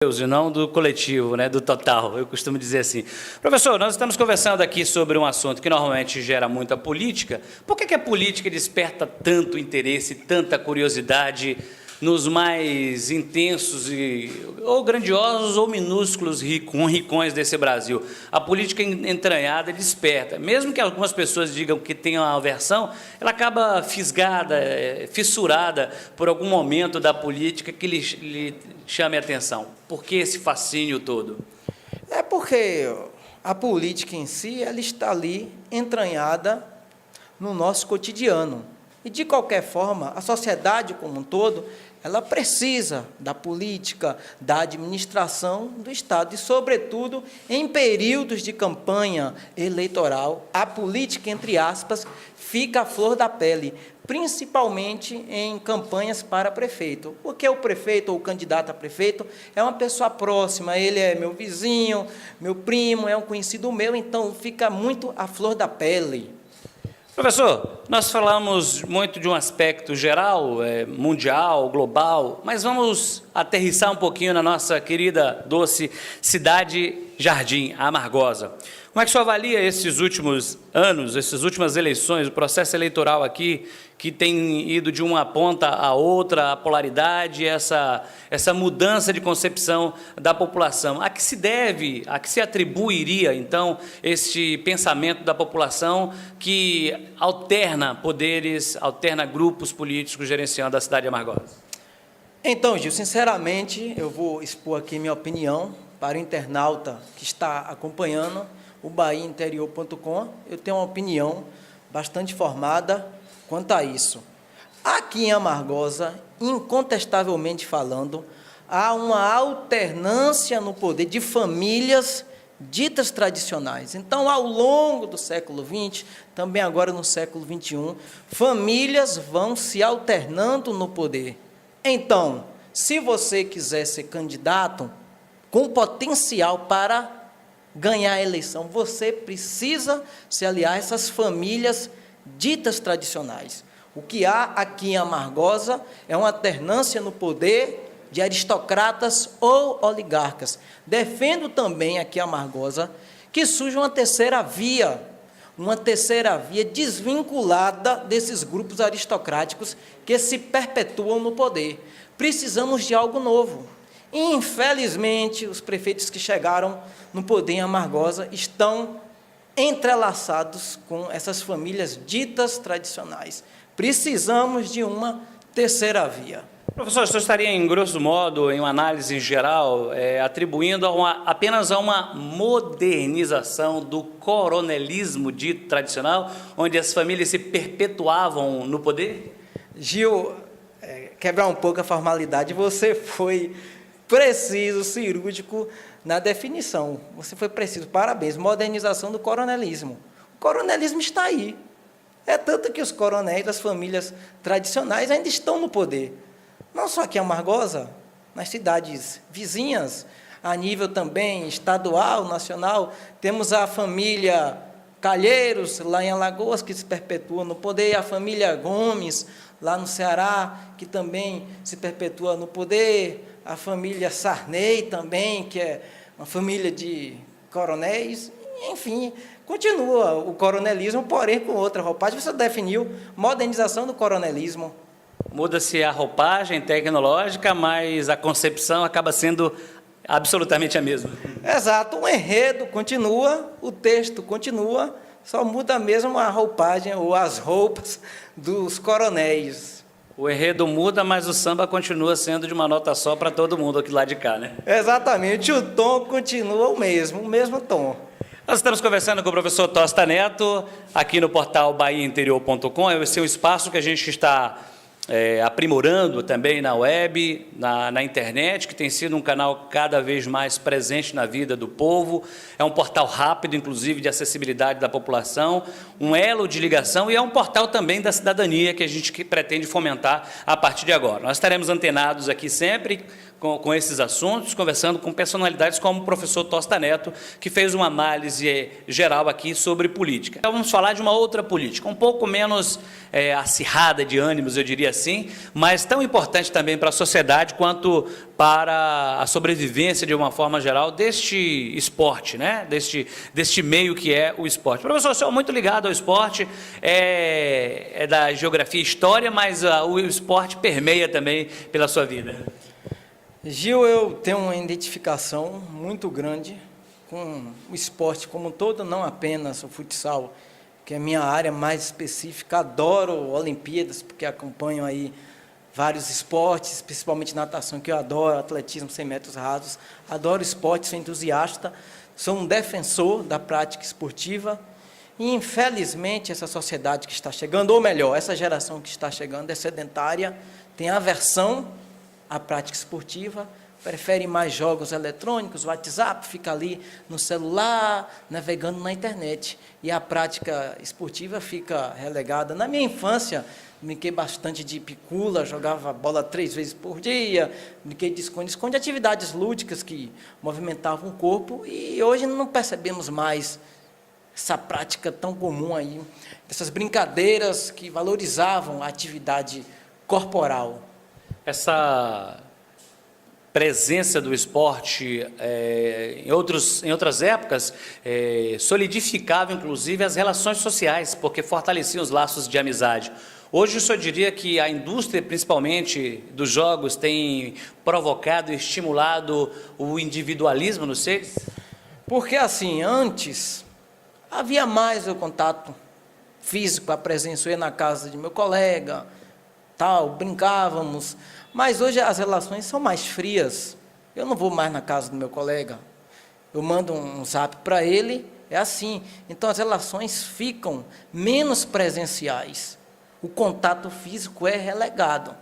E não do coletivo, né, do total, eu costumo dizer assim. Professor, nós estamos conversando aqui sobre um assunto que normalmente gera muita política. Por que a política desperta tanto interesse, tanta curiosidade nos mais intensos, ou grandiosos ou minúsculos ricões desse Brasil? A política entranhada desperta. Mesmo que algumas pessoas digam que tenham aversão, ela acaba fisgada, fissurada por algum momento da política que lhe chame a atenção. Por que esse fascínio todo? É porque a política em si, ela está ali entranhada no nosso cotidiano. E, de qualquer forma, a sociedade como um todo, ela precisa da política, da administração do Estado. E, sobretudo, em períodos de campanha eleitoral, a política, entre aspas, fica à flor da pele, principalmente em campanhas para prefeito. Porque o prefeito ou o candidato a prefeito é uma pessoa próxima, ele é meu vizinho, meu primo, é um conhecido meu, então fica muito à flor da pele. Professor, nós falamos muito de um aspecto geral, mundial, global, mas vamos aterrissar um pouquinho na nossa querida, doce cidade Jardim, a Amargosa. Como é que o senhor avalia esses últimos anos, essas últimas eleições, o processo eleitoral aqui, que tem ido de uma ponta a outra, a polaridade, essa mudança de concepção da população? A que se deve, a que se atribuiria, então, este pensamento da população que alterna poderes, alterna grupos políticos gerenciando a cidade de Amargosa? Então, Gil, sinceramente, eu vou expor aqui minha opinião para o internauta que está acompanhando o bahiainterior.com. Eu tenho uma opinião bastante formada quanto a isso. Aqui em Amargosa, incontestavelmente falando, há uma alternância no poder de famílias ditas tradicionais. Então, ao longo do século XX, também agora no século XXI, famílias vão se alternando no poder. Então, se você quiser ser candidato com potencial para ganhar a eleição, você precisa se aliar a essas famílias ditas tradicionais. O que há aqui em Amargosa é uma alternância no poder de aristocratas ou oligarcas. Defendo também aqui em Amargosa que surja uma terceira via desvinculada desses grupos aristocráticos que se perpetuam no poder. Precisamos de algo novo. Infelizmente, os prefeitos que chegaram no poder em Amargosa estão entrelaçados com essas famílias ditas tradicionais. Precisamos de uma terceira via. Professor, o senhor estaria, em grosso modo, em uma análise geral, atribuindo apenas a uma modernização do coronelismo dito tradicional, onde as famílias se perpetuavam no poder? Gil, quebrar um pouco a formalidade, você foi preciso, cirúrgico na definição. Você foi preciso, parabéns, modernização do coronelismo. O coronelismo está aí. É tanto que os coronéis das famílias tradicionais ainda estão no poder. Não só aqui em Amargosa, nas cidades vizinhas, a nível também estadual, nacional, temos a família Calheiros, lá em Alagoas, que se perpetua no poder, a família Gomes, lá no Ceará, que também se perpetua no poder, a família Sarney também, que é uma família de coronéis, enfim, continua o coronelismo, porém com outra roupagem. Você definiu modernização do coronelismo. Muda-se a roupagem tecnológica, mas a concepção acaba sendo absolutamente a mesma. Exato, o enredo continua, o texto continua, só muda mesmo a roupagem ou as roupas dos coronéis. O enredo muda, mas o samba continua sendo de uma nota só para todo mundo aqui lá de cá, né? Exatamente, o tom continua o mesmo tom. Nós estamos conversando com o professor Tosta Neto, aqui no portal bahiainterior.com. Esse é um espaço que a gente está aprimorando também na web, na internet, que tem sido um canal cada vez mais presente na vida do povo. É um portal rápido, inclusive, de acessibilidade da população, um elo de ligação e é um portal também da cidadania que a gente pretende fomentar a partir de agora. Nós estaremos antenados aqui sempre com esses assuntos, conversando com personalidades como o professor Tosta Neto, que fez uma análise geral aqui sobre política. Então, vamos falar de uma outra política, um pouco menos acirrada de ânimos, eu diria assim, mas tão importante também para a sociedade quanto para a sobrevivência, de uma forma geral, deste esporte, né? deste meio que é o esporte. Professor, o senhor é muito ligado ao esporte, é da geografia e história, mas o esporte permeia também pela sua vida. Gil, eu tenho uma identificação muito grande com o esporte como um todo, não apenas o futsal, que é a minha área mais específica. Adoro Olimpíadas, porque acompanho aí vários esportes, principalmente natação, que eu adoro, atletismo 100 metros rasos, adoro esporte, sou entusiasta, sou um defensor da prática esportiva, e infelizmente essa sociedade que está chegando, ou melhor, essa geração que está chegando é sedentária, tem aversão a prática esportiva, prefere mais jogos eletrônicos, WhatsApp, fica ali no celular, navegando na internet, e a prática esportiva fica relegada. Na minha infância, brinquei bastante de picula, jogava bola 3 vezes por dia, brinquei de esconde-esconde, atividades lúdicas que movimentavam o corpo, e hoje não percebemos mais essa prática tão comum aí, essas brincadeiras que valorizavam a atividade corporal. Essa presença do esporte em outras épocas solidificava, inclusive, as relações sociais, porque fortaleciam os laços de amizade. Hoje, o senhor diria que a indústria, principalmente dos jogos, tem provocado e estimulado o individualismo nos seres? Porque, assim, antes havia mais o contato físico, a presença. Eu ia na casa de meu colega, tal, brincávamos, mas hoje as relações são mais frias. Eu não vou mais na casa do meu colega, eu mando um zap para ele, é assim. Então as relações ficam menos presenciais, o contato físico é relegado.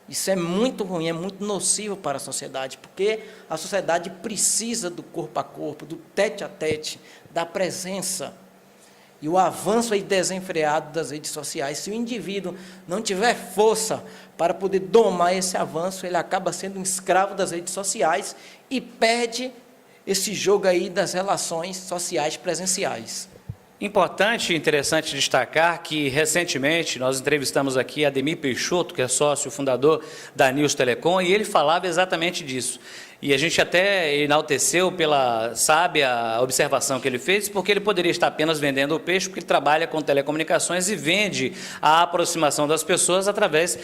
Isso é muito ruim, é muito nocivo para a sociedade, porque a sociedade precisa do corpo a corpo, do tete a tete, da presença. E o avanço aí desenfreado das redes sociais, se o indivíduo não tiver força para poder domar esse avanço, ele acaba sendo um escravo das redes sociais e perde esse jogo aí das relações sociais presenciais. Importante e interessante destacar que, recentemente, nós entrevistamos aqui Ademir Peixoto, que é sócio fundador da News Telecom, e ele falava exatamente disso. E a gente até enalteceu pela sábia observação que ele fez, porque ele poderia estar apenas vendendo o peixe, porque ele trabalha com telecomunicações e vende a aproximação das pessoas através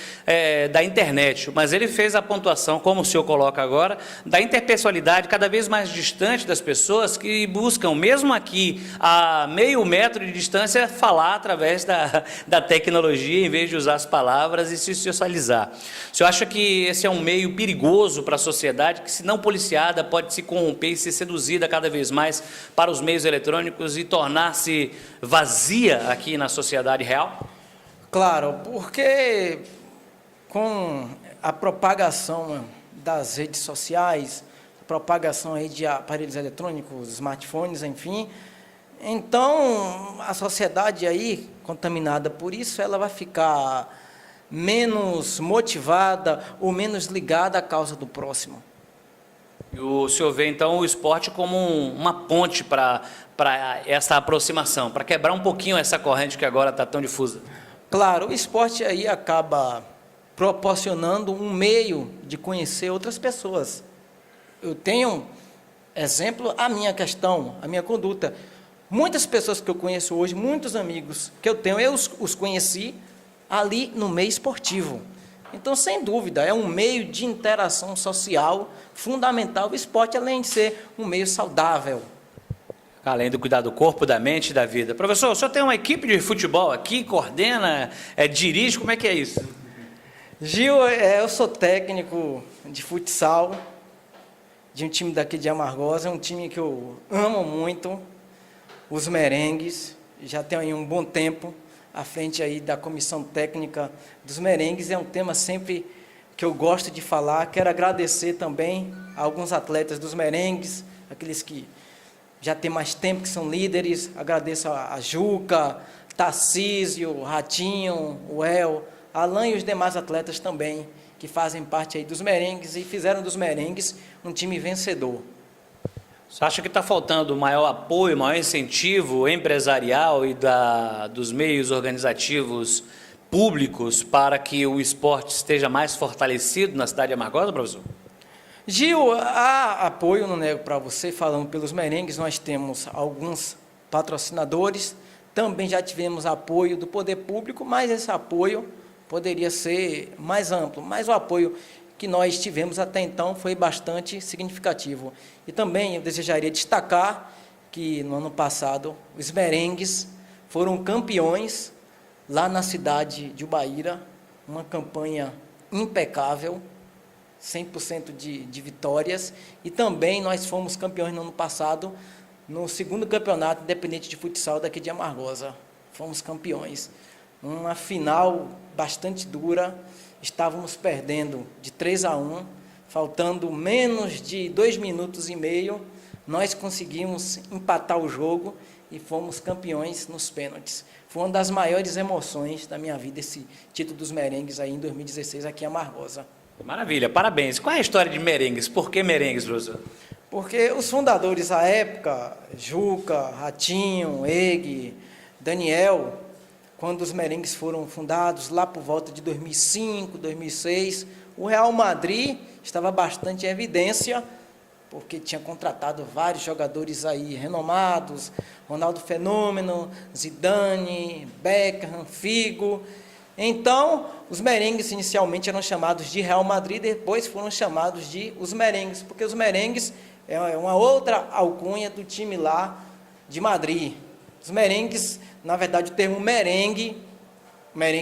da internet. Mas ele fez a pontuação, como o senhor coloca agora, da interpessoalidade cada vez mais distante das pessoas que buscam, mesmo aqui a meio metro de distância, falar através da tecnologia, em vez de usar as palavras e se socializar. O senhor acha que esse é um meio perigoso para a sociedade, que, se não policiada, pode se corromper e ser seduzida cada vez mais para os meios eletrônicos e tornar-se vazia aqui na sociedade real? Claro, porque com a propagação das redes sociais, a propagação aí de aparelhos eletrônicos, smartphones, enfim, então a sociedade aí, contaminada por isso, ela vai ficar menos motivada ou menos ligada à causa do próximo. E o senhor vê, então, o esporte como uma ponte para essa aproximação, para quebrar um pouquinho essa corrente que agora está tão difusa? Claro, o esporte aí acaba proporcionando um meio de conhecer outras pessoas. Eu tenho exemplo, a minha questão, a minha conduta. Muitas pessoas que eu conheço hoje, muitos amigos que eu tenho, eu os conheci ali no meio esportivo. Então, sem dúvida, é um meio de interação social fundamental. O esporte, além de ser um meio saudável. Além do cuidar do corpo, da mente e da vida. Professor, o senhor tem uma equipe de futebol aqui, coordena, dirige, como é que é isso? Gil, eu sou técnico de futsal, de um time daqui de Amargosa, é um time que eu amo muito, os Merengues, já tenho aí um bom tempo à frente aí da comissão técnica dos Merengues, é um tema sempre que eu gosto de falar. Quero agradecer também a alguns atletas dos Merengues, aqueles que já têm mais tempo, que são líderes. Agradeço a Juca, Tarcísio, Ratinho, o El, Alan e os demais atletas também, que fazem parte aí dos merengues e fizeram dos merengues um time vencedor. Você acha que está faltando maior apoio, maior incentivo empresarial e dos meios organizativos públicos para que o esporte esteja mais fortalecido na cidade de Amargosa, professor? Gil, há apoio, não nego para você, falando pelos merengues, nós temos alguns patrocinadores, também já tivemos apoio do poder público, mas esse apoio poderia ser mais amplo, mas o apoio que nós tivemos até então foi bastante significativo. E também eu desejaria destacar que no ano passado os merengues foram campeões lá na cidade de Ubaíra, uma campanha impecável, 100% de vitórias, e também nós fomos campeões no ano passado no segundo campeonato independente de futsal daqui de Amargosa. Fomos campeões. Uma final bastante dura, estávamos perdendo de 3-1, faltando menos de 2 minutos e meio, nós conseguimos empatar o jogo e fomos campeões nos pênaltis. Foi uma das maiores emoções da minha vida, esse título dos merengues aí em 2016 aqui em Amargosa. Maravilha, parabéns. Qual é a história de merengues? Por que merengues, professor? Porque os fundadores à época, Juca, Ratinho, Eg, Daniel, quando os merengues foram fundados, lá por volta de 2005, 2006, o Real Madrid estava bastante em evidência, porque tinha contratado vários jogadores aí renomados, Ronaldo Fenômeno, Zidane, Beckham, Figo. Então, os merengues inicialmente eram chamados de Real Madrid, depois foram chamados de os merengues, porque os merengues é uma outra alcunha do time lá de Madrid. Os merengues, na verdade, o termo merengue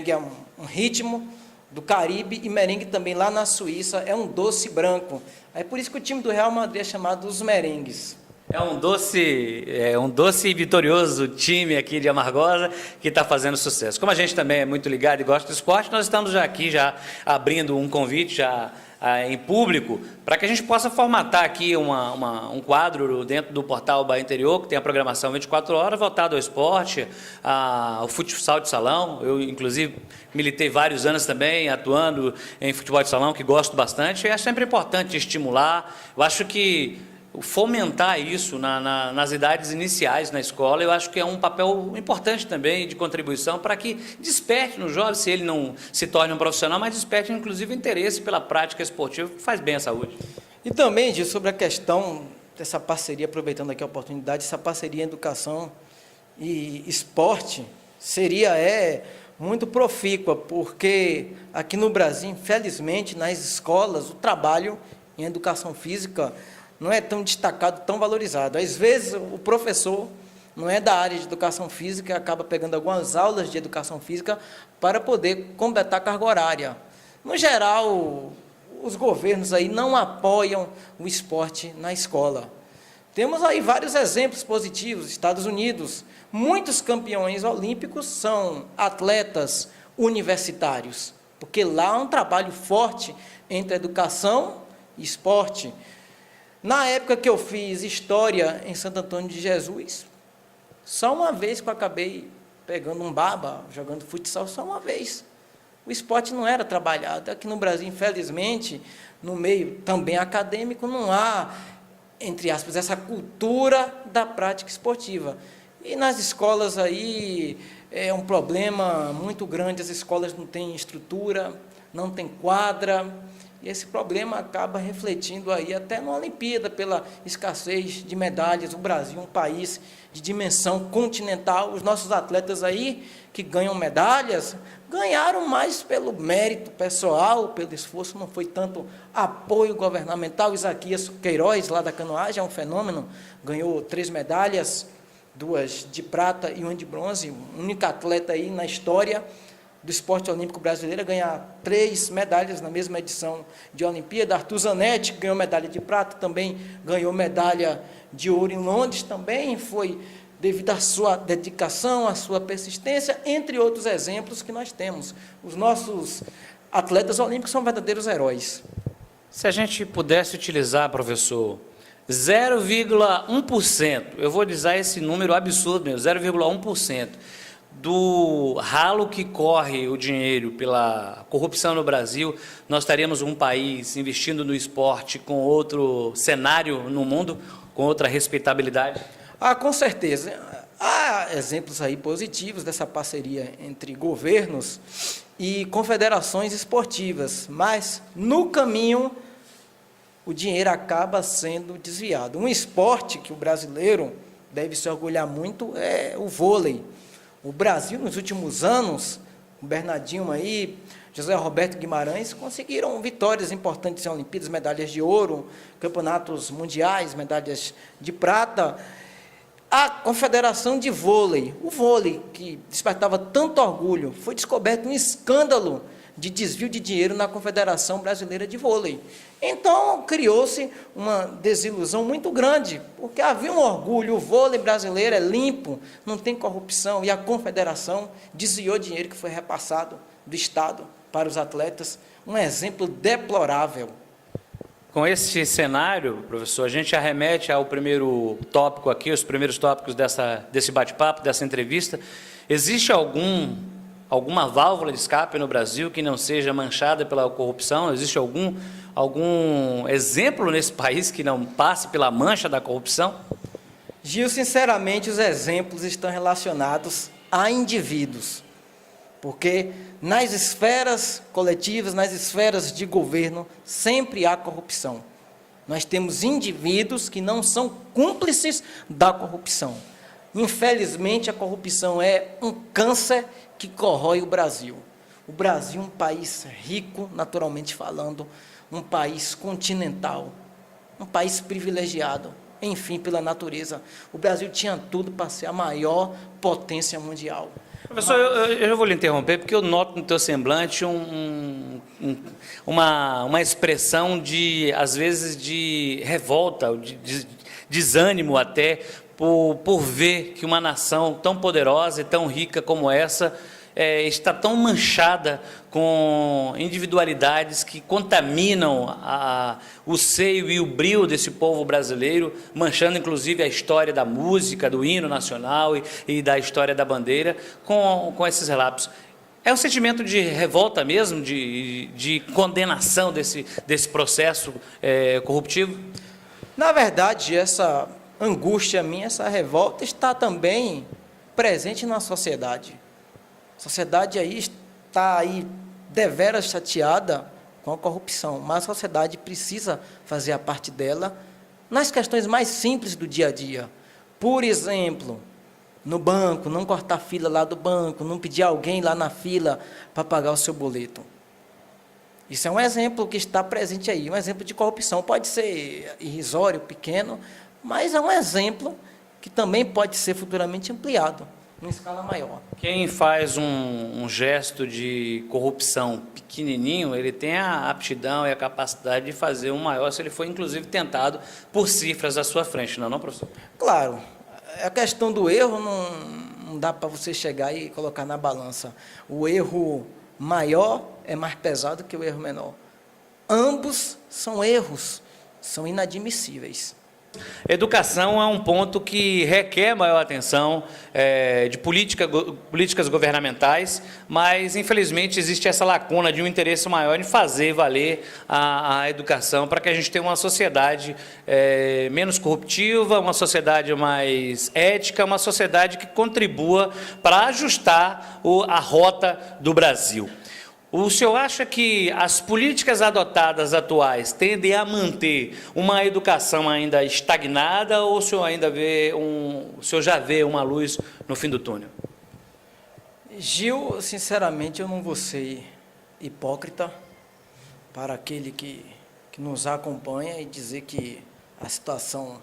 é um ritmo do Caribe, e merengue também lá na Suíça é um doce branco. É por isso que o time do Real Madrid é chamado os merengues. É um doce e vitorioso time aqui de Amargosa que está fazendo sucesso. Como a gente também é muito ligado e gosta do esporte, nós estamos aqui abrindo um convite em público para que a gente possa formatar aqui um quadro dentro do portal Bahia Interior, que tem a programação 24 horas, voltado ao esporte, ao futsal de salão. Eu, inclusive, militei vários anos também atuando em futebol de salão, que gosto bastante, e é sempre importante estimular. Eu acho que fomentar isso nas idades iniciais na escola, eu acho que é um papel importante também de contribuição para que desperte no jovem, se ele não se torne um profissional, mas desperte inclusive o interesse pela prática esportiva, que faz bem à saúde. E também, Gil, sobre a questão dessa parceria, aproveitando aqui a oportunidade, essa parceria educação e esporte seria muito profícua, porque aqui no Brasil, infelizmente, nas escolas, o trabalho em educação física não é tão destacado, tão valorizado. Às vezes, o professor não é da área de educação física e acaba pegando algumas aulas de educação física para poder completar a carga horária. No geral, os governos aí não apoiam o esporte na escola. Temos aí vários exemplos positivos. Estados Unidos, muitos campeões olímpicos são atletas universitários, porque lá há um trabalho forte entre educação e esporte. Na época que eu fiz História em Santo Antônio de Jesus, só uma vez que eu acabei pegando um baba, jogando futsal, só uma vez. O esporte não era trabalhado. Aqui no Brasil, infelizmente, no meio também acadêmico, não há, entre aspas, essa cultura da prática esportiva. E nas escolas aí é um problema muito grande, as escolas não têm estrutura, não têm quadra, e esse problema acaba refletindo aí até na Olimpíada, pela escassez de medalhas. O Brasil é um país de dimensão continental. Os nossos atletas aí que ganham medalhas, ganharam mais pelo mérito pessoal, pelo esforço, não foi tanto apoio governamental. Isaquias Queiroz, lá da canoagem, é um fenômeno, ganhou 3 medalhas, 2 de prata e 1 de bronze, o único atleta aí na história do esporte olímpico brasileiro a ganhar 3 medalhas na mesma edição de Olimpíada. Arthur Zanetti ganhou medalha de prata, também ganhou medalha de ouro em Londres, também foi devido à sua dedicação, à sua persistência, entre outros exemplos que nós temos. Os nossos atletas olímpicos são verdadeiros heróis. Se a gente pudesse utilizar, professor, 0,1%, eu vou dizer esse número absurdo mesmo, 0,1%, do ralo que corre o dinheiro pela corrupção no Brasil, nós estaríamos um país investindo no esporte com outro cenário no mundo, com outra respeitabilidade? Com certeza. Há exemplos aí positivos dessa parceria entre governos e confederações esportivas, mas no caminho o dinheiro acaba sendo desviado. Um esporte que o brasileiro deve se orgulhar muito é o vôlei. O Brasil, nos últimos anos, o Bernardinho aí, José Roberto Guimarães, conseguiram vitórias importantes em Olimpíadas, medalhas de ouro, campeonatos mundiais, medalhas de prata. A Confederação de Vôlei, o vôlei que despertava tanto orgulho, foi descoberto um escândalo de desvio de dinheiro na Confederação Brasileira de Vôlei. Então, criou-se uma desilusão muito grande, porque havia um orgulho, o vôlei brasileiro é limpo, não tem corrupção, e a Confederação desviou dinheiro que foi repassado do Estado para os atletas, um exemplo deplorável. Com esse cenário, professor, a gente arremete ao primeiro tópico aqui, os primeiros tópicos desse bate-papo, dessa entrevista. Existe alguma válvula de escape no Brasil que não seja manchada pela corrupção? Existe algum exemplo nesse país que não passe pela mancha da corrupção? Gil, sinceramente, os exemplos estão relacionados a indivíduos, porque nas esferas coletivas, nas esferas de governo, sempre há corrupção. Nós temos indivíduos que não são cúmplices da corrupção. Infelizmente, a corrupção é um câncer que corrói o Brasil. O Brasil é um país rico, naturalmente falando, um país continental, um país privilegiado, enfim, pela natureza. O Brasil tinha tudo para ser a maior potência mundial. Professor, eu vou lhe interromper, porque eu noto no teu semblante uma expressão de, às vezes, de revolta, de desânimo até, por ver que uma nação tão poderosa e tão rica como essa está tão manchada com individualidades que contaminam o seio e o brio desse povo brasileiro, manchando inclusive a história da música, do hino nacional e da história da bandeira, com esses relapsos. É um sentimento de revolta mesmo, de condenação desse processo corruptivo? Na verdade, essa angústia minha, essa revolta, está também presente na sociedade. A sociedade aí está aí deveras chateada com a corrupção, mas a sociedade precisa fazer a parte dela nas questões mais simples do dia a dia. Por exemplo, no banco, não cortar fila lá do banco, não pedir alguém lá na fila para pagar o seu boleto. Isso é um exemplo que está presente aí, um exemplo de corrupção. Pode ser irrisório, pequeno, mas é um exemplo que também pode ser futuramente ampliado em escala maior. Quem faz um gesto de corrupção pequenininho, ele tem a aptidão e a capacidade de fazer um maior, se ele for inclusive tentado por cifras à sua frente, não, professor? Claro, a questão do erro não dá para você chegar e colocar na balança. O erro maior é mais pesado que o erro menor. Ambos são erros, são inadmissíveis. Educação é um ponto que requer maior atenção de políticas governamentais, mas infelizmente existe essa lacuna de um interesse maior em fazer valer a educação para que a gente tenha uma sociedade menos corruptiva, uma sociedade mais ética, uma sociedade que contribua para ajustar a rota do Brasil. O senhor acha que as políticas adotadas atuais tendem a manter uma educação ainda estagnada ou o senhor já vê uma luz no fim do túnel? Gil, sinceramente, eu não vou ser hipócrita para aquele que nos acompanha e dizer que a situação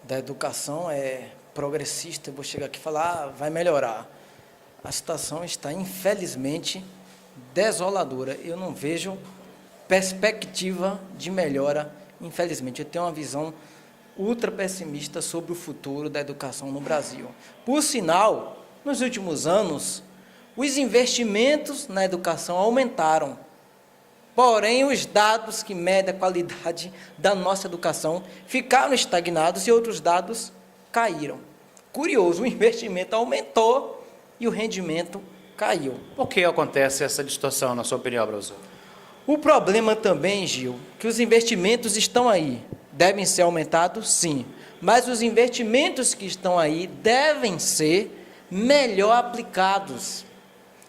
da educação é progressista. Eu vou chegar aqui e falar, vai melhorar. A situação está, infelizmente, desoladora. Eu não vejo perspectiva de melhora, infelizmente. Eu tenho uma visão ultra pessimista sobre o futuro da educação no Brasil. Por sinal, nos últimos anos, os investimentos na educação aumentaram. Porém, os dados que medem a qualidade da nossa educação ficaram estagnados e outros dados caíram. Curioso, o investimento aumentou, e o rendimento caiu. Por que acontece essa distorção, na sua opinião, professor? O problema também, Gil, que os investimentos estão aí. Devem ser aumentados? Sim. Mas os investimentos que estão aí devem ser melhor aplicados.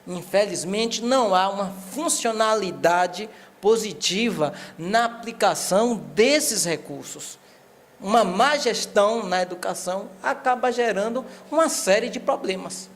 Infelizmente, não há uma funcionalidade positiva na aplicação desses recursos. Uma má gestão na educação acaba gerando uma série de problemas.